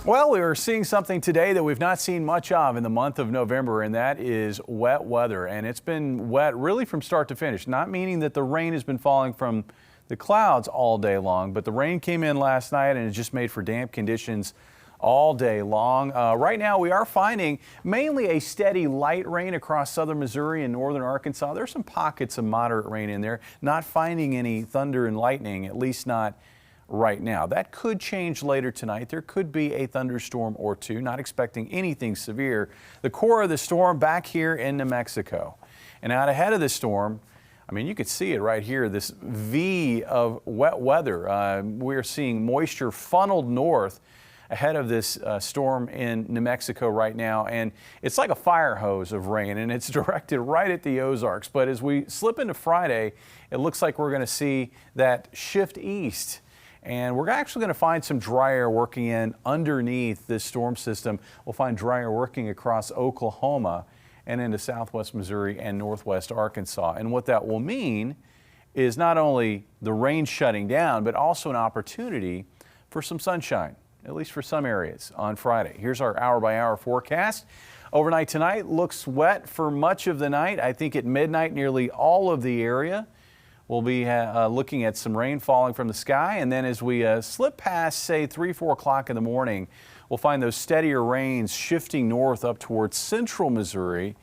Well, we are seeing something today that we've not seen much of in the month of November, and that is wet weather. And it's been wet really from start to finish, not meaning that the rain has been falling from the clouds all day long, but the rain came in last night and it just made for damp conditions all day long. Right now we are finding mainly a steady light rain across southern Missouri and northern Arkansas. There's some pockets of moderate rain in there, not finding any thunder and lightning, at least not right now. That could change later tonight. There could be a thunderstorm or two, not expecting anything severe. The core of the storm back here in New Mexico. And out ahead of the storm, I mean, you could see it right here, this V of wet weather. We're seeing moisture funneled north ahead of this storm in New Mexico right now, and it's like a fire hose of rain, and it's directed right at the Ozarks. But as we slip into Friday, it looks like we're going to see that shift east. And we're actually going to find some dry air working in underneath this storm system. We'll find dry air working across Oklahoma and into southwest Missouri and northwest Arkansas. And what that will mean is not only the rain shutting down, but also an opportunity for some sunshine, at least for some areas on Friday. Here's our hour-by-hour forecast. Overnight tonight looks wet for much of the night. I think at midnight, nearly all of the area we'll be looking at some rain falling from the sky, and then as we slip past, say, 3, 4 o'clock in the morning, we'll find those steadier rains shifting north up towards central Missouri.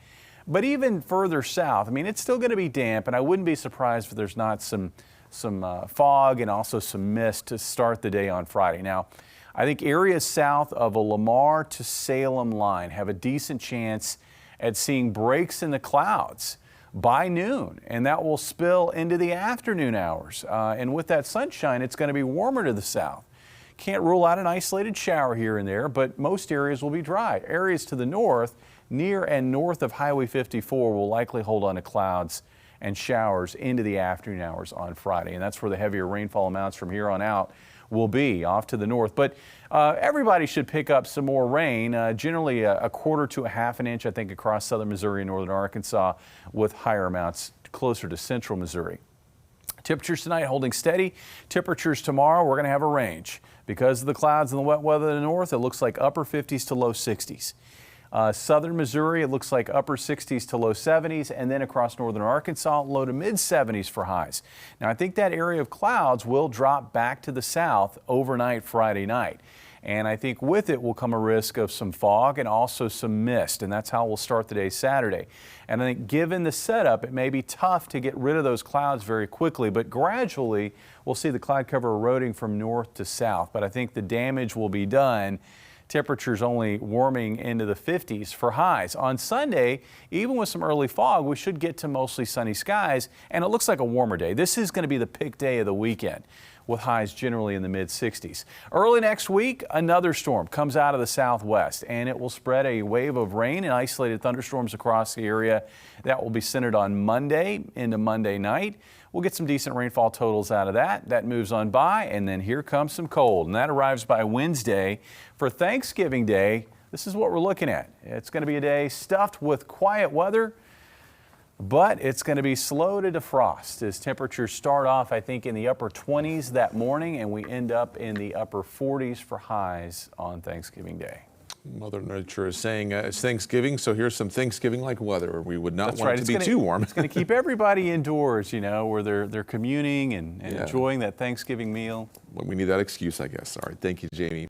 But even further south, I mean, it's still going to be damp, and I wouldn't be surprised if there's not some fog and also some mist to start the day on Friday. Now, I think areas south of a Lamar to Salem line have a decent chance at seeing breaks in the clouds by noon, and that will spill into the afternoon hours. And with that sunshine, it's going to be warmer to the south. Can't rule out an isolated shower here and there, but most areas will be dry. Areas to the north, near and north of Highway 54, will likely hold on to clouds and showers into the afternoon hours on Friday. And that's where the heavier rainfall amounts from here on out will be, off to the north. But everybody should pick up some more rain, generally a quarter to a half an inch, I think, across southern Missouri and northern Arkansas, with higher amounts closer to central Missouri. Temperatures tonight holding steady. Temperatures tomorrow, we're going to have a range. Because of the clouds and the wet weather in the north, it looks like upper 50s to low 60s. Southern Missouri, it looks like upper 60s to low 70s, and then across northern Arkansas, low to mid 70s for highs. Now, I think that area of clouds will drop back to the south overnight Friday night. And I think with it will come a risk of some fog and also some mist, and that's how we'll start the day Saturday. And I think given the setup, it may be tough to get rid of those clouds very quickly, but gradually we'll see the cloud cover eroding from north to south. But I think the damage will be done. Temperatures only warming into the 50s for highs. On Sunday, even with some early fog, we should get to mostly sunny skies, and it looks like a warmer day. This is going to be the peak day of the weekend, with highs generally in the mid 60s. Early next week, another storm comes out of the southwest, and it will spread a wave of rain and isolated thunderstorms across the area. That will be centered on Monday into Monday night. We'll get some decent rainfall totals out of that. That moves on by, and then here comes some cold, and that arrives by Wednesday. For Thanksgiving Day, this is what we're looking at. It's going to be a day stuffed with quiet weather, but it's going to be slow to defrost as temperatures start off, I think, in the upper 20s that morning, and we end up in the upper 40s for highs on Thanksgiving Day. Mother Nature is saying it's Thanksgiving, so here's some Thanksgiving-like weather. We would not want it to be too warm. It's going to keep everybody indoors, you know, where they're communing and enjoying that Thanksgiving meal. Well, we need that excuse, I guess. All right, thank you, Jamie.